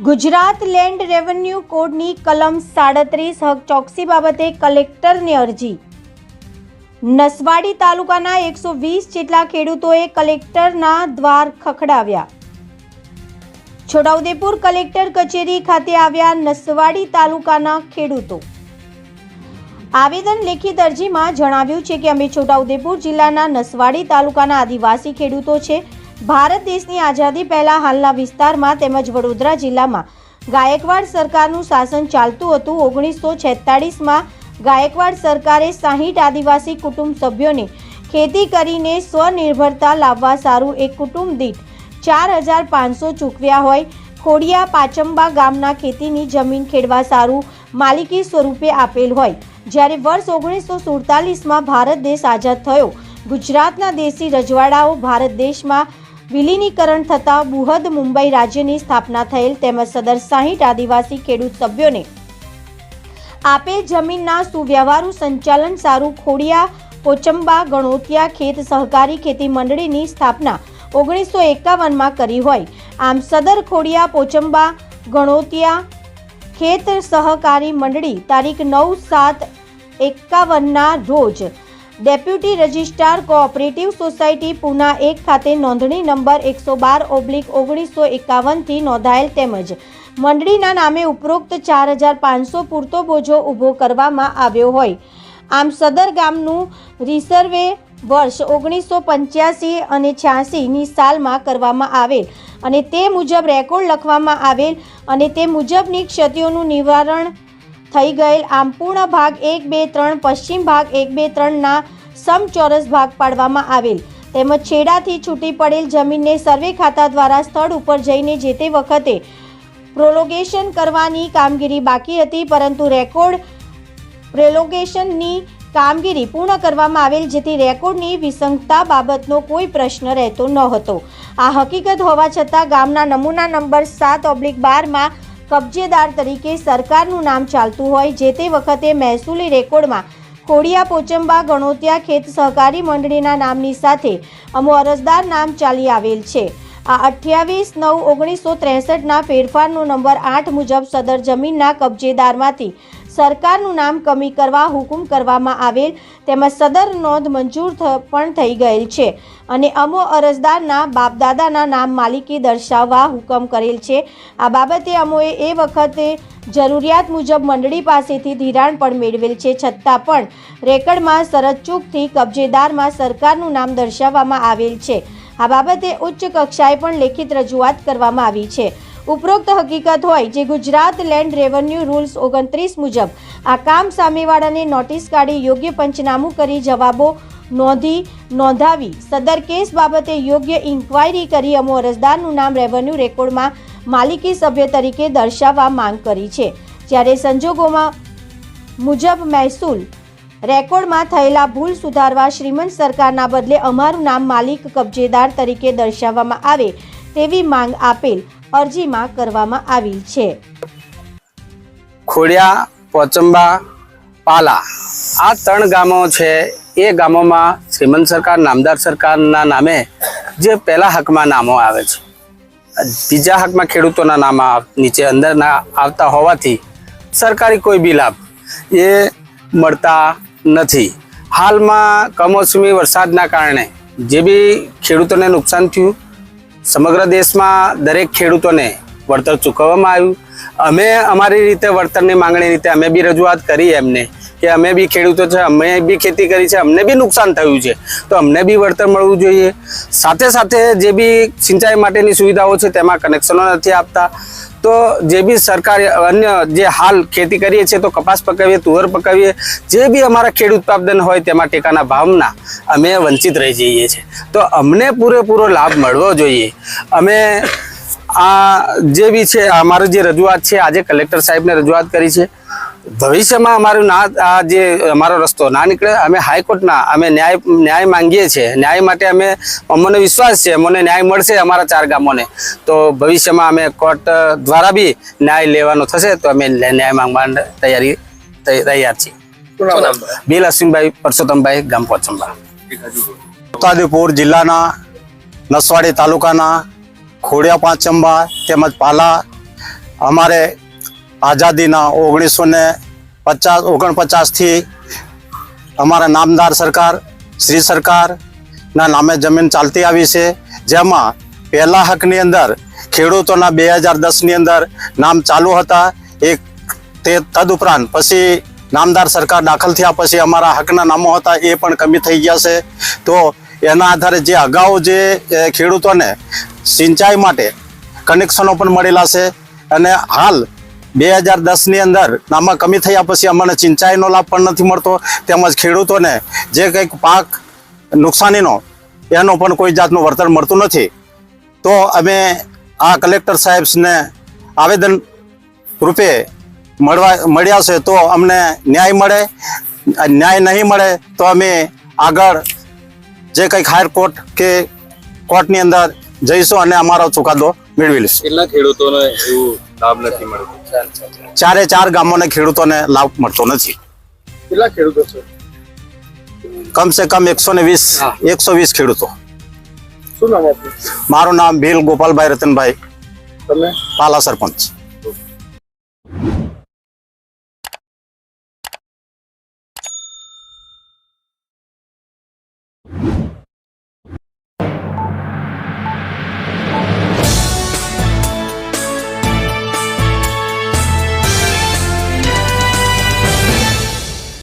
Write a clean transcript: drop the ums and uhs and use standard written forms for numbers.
Gujarat land revenue કોડની કલમ 37 હક ચોકસી બાબતે કલેક્ટરને અરજી। નસવાડી તાલુકાના 120 જેટલા ખેડૂતોએ કલેક્ટરના દ્વાર ખખડાવ્યા। છોટાઉદેપુર કલેક્ટર કચેરી ખાતે આવ્યા નસવાડી તાલુકાના ખેડૂતો। આવેદન લેખિત અરજીમાં જણાવ્યું છે કે અમે છોટાઉદેપુર જિલ્લાના નસવાડી તાલુકાના આદિવાસી ખેડૂતો છે। ભારત દેશની આઝાદી પહેલા હાલના વિસ્તારમાં તેમજ વડોદરા જિલ્લામાં ગાયકવાડ સરકારનું શાસન ચાલતું હતું। 1946માં ગાયકવાડ સરકારે 60 આદિવાસી કુટુંબ સભ્યોને ખેતી કરીને સ્વનિર્ભરતા લાવવા સારું એક કુટુંબ દીઠ 4500 ચૂકવ્યા હોય। ખોડિયા પાચંબા ગામના ખેતીની જમીન ખેડવા સારું માલિકી સ્વરૂપે આપેલ હોય। જ્યારે વર્ષ 1947માં ભારત દેશ આઝાદ થયો, ગુજરાતના દેશી રજવાડાઓ ભારત દેશમાં વિલીનીકરણ થતાં બૃહદ મુંબઈ રાજ્યની સ્થાપના થયેલ તેમજ સદર 60 આદિવાસી ખેડૂત સભ્યોને આપેલ જમીનના સુવ્યવહારુ સંચાલન સારું ખોડિયા પોચંબા ગણોતિયા ખેત સહકારી ખેતી મંડળીની સ્થાપના 1951માં કરી હોય। આમ સદર ખોડિયા પોચંબા ગણોતિયા ખેત સહકારી મંડળી તારીખ 9/7/51ના રોજ deputy registrar cooperative society Poona 1 ખાતે નોંધણી નંબર 112/1951 થી નોંધાયેલ તેમજ મંડળીના નામે ઉપરોક્ત 4500 પૂરતો બોજો ઊભો કરવામાં આવ્યો હોય। આમ સદર ગામનું રિસર્વે વર્ષ 1985 અને 86ની સાલમાં કરવામાં આવેલ અને તે મુજબ રેકોર્ડ લખવામાં આવેલ અને તે મુજબની ક્ષતિઓનું નિવારણ થઈ ગયેલ। આમ પૂર્ણ ભાગ 1, 2, 3 પશ્ચિમ ભાગ 1, 2, 3ના સમચોરસ ભાગ પાડવામાં આવેલ તેમજ છેડાથી છૂટી પડેલ જમીનને સર્વે ખાતા દ્વારા સ્થળ ઉપર જઈને જે તે વખતે પ્રોલોગેશન કરવાની કામગીરી બાકી હતી, પરંતુ રેકોર્ડ પ્રોલોગેશનની કામગીરી પૂર્ણ કરવામાં આવેલ જેથી રેકોર્ડની વિસંગતતા બાબતનો કોઈ પ્રશ્ન રહેતો ન હતો। આ હકીકત હોવા છતાં ગામના નમૂના નંબર 7/12માં કબજેદાર તરીકે સરકારનું નામ ચાલતું હોય જે તે વખતે મહેસૂલી રેકોર્ડમાં ખોડિયા પોચંબા ગણોતિયા ખેત સહકારી મંડળીના નામની સાથે અમો અરજદાર નામ ચાલી આવેલ છે। આ 28/9/1963ના ફેરફારનો નંબર 8 મુજબ સદર જમીનના કબજેદારમાંથી સરકારનું નામ કમી કરવા હુકુમ કરવામાં આવેલ તેમજ સદર નોંધ મંજૂર પણ થઈ ગયેલ છે અને અમો અરજદારના બાપદાદાના નામ માલિકી દર્શાવવા હુકમ કરેલ છે। આ બાબતે અમોએ એ વખતે જરૂરિયાત મુજબ મંડળી પાસેથી ધિરાણ પણ મેળવેલ છે, છતાં પણ રેકર્ડમાં શરતચૂકથી કબજેદારમાં સરકારનું નામ દર્શાવવામાં આવેલ છે। આ બાબતે ઉચ્ચ કક્ષાએ પણ લેખિત રજૂઆત કરવામાં આવી છે। ઉપરોક્ત હકીકત હોય જે ગુજરાત લેન્ડ રેવન્યુ રૂલ્સ 29 મુજબ આ કામ સામેવાળાને નોટિસ કાઢી યોગ્ય પંચનામું કરી જવાબો નોંધાવી સદર કેસ બાબતે યોગ્ય ઇન્ક્વાયરી કરી અમો અરજદારનું નામ રેવન્યુ રેકોર્ડમાં માલિકી સભ્ય તરીકે દર્શાવવા માંગ કરી છે। જ્યારે સંજોગોમાં મુજબ મહેસૂલ રેકોર્ડમાં થયેલા ભૂલ સુધારવા શ્રીમંત સરકારના બદલે અમારું નામ માલિક કબજેદાર તરીકે દર્શાવવામાં આવે તેવી માંગ આપેલ અરજીમાં કરવામાં આવી છે। ખોડિયા પોચંબા પાલા આ 3 ગામો છે। એ ગામોમાં શ્રીમંત સરકાર નામદાર સરકારના નામે જે પહેલા હકમાં નામો આવે છે, બીજા હકમાં ખેડૂતોના નામ નીચે અંદરના આવતા હોવાથી સરકારી કોઈ બી લાભ એ મળતા નથી। હાલમાં કમોસમી વરસાદના કારણે જે બી ખેડૂતોને નુકસાન થયું, સમગ્ર દેશમાં દરેક ખેડૂતોને વળતર ચૂકવવામાં આવ્યું। અમે અમારી રીતે વળતરની માંગણી રીતે અમે બી રજૂઆત કરી એમને કે અમે બી ખેડૂતો છે, અમે બી ખેતી કરી છે, અમને બી નુકસાન થયું છે તો અમને બી વળતર મળવું જોઈએ। સાથે સાથે જે બી સિંચાઈ માટેની સુવિધાઓ છે તેમાં કનેક્શનો નથી આપતા, તો જે બી સરકાર અન્ય જે હાલ ખેતી કરીએ છીએ તો કપાસ પકાવીએ, તુવર પકાવીએ, જે બી અમારા ખેડૂત ઉત્પાદન હોય તેમાં ટેકાના ભાવના અમે વંચિત રહી જઈએ છીએ, તો અમને પૂરેપૂરો લાભ મળવો જોઈએ। અમે આ જે બી છે અમારી જે રજૂઆત છે આજે કલેક્ટર સાહેબને રજૂઆત કરી છે। ભવિષ્યમાં અમારું આ જે અમારો રસ્તો ના નીકળે, અમે હાઈકોર્ટના અમે ન્યાય માંગીએ છીએ। ન્યાય માટે અમને વિશ્વાસ છે અમને ન્યાય મળશે અમારા 4 ગામોને, તો ભવિષ્યમાં અમે કોર્ટ દ્વારા બી ન્યાય લેવાનો થશે તો અમે ન્યાય માંગવા તૈયાર છીએ। બિલ અશ્વિનભાઈ પરસોત્તમભાઈ ગામ પોચંબા। છોટાઉદેપુર જિલ્લાના નસવાડી તાલુકાના ખોડિયા પાંચંબા તેમજ પાલા અમારે આઝાદીના 1949થી અમારા નામદાર સરકાર શ્રી સરકારના નામે જમીન ચાલતી આવી છે, જેમાં પહેલા હકની અંદર ખેડૂતોના 2010ની અંદર નામ ચાલુ હતા. એક તે તદુપરાંત પછી નામદાર સરકાર દાખલ થયા પછી અમારા હકના નામો હતા એ પણ કમી થઈ ગયા છે. તો એના આધારે જે અગાઉ જે ખેડૂતોને સિંચાઈ માટે કનેક્શનો પણ મળેલા છે અને હાલ 2010ની અંદર નામાં કમી થયા પછી અમને સિંચાઈનો લાભ પણ નથી મળતો, તેમજ ખેડૂતોને જે કંઈક પાક નુકસાનીનો એનો પણ કોઈ જાતનું વળતર મળતું નથી. તો અમે આ કલેક્ટર સાહેબને આવેદન રૂપે મળ્યા છે, તો અમને ન્યાય મળે. ન્યાય નહીં મળે તો અમે આગળ જે કંઈક હાયર કોર્ટ કે કોર્ટની અંદર જઈશું અને અમારો ચુકાદો મેળવી લઈશું. કેટલા ખેડૂતોને એવું લાભ નથી મળતો? 4 ગામોને ખેડૂતોને લાભ મળતો નથી. કેટલા ખેડૂતો છે? કમસે કમ 120 ખેડૂતો. શું નામ આપનું? મારું નામ ભીલ ગોપાલભાઈ રતનભાઈ, તમે? પાલા સરપંચ.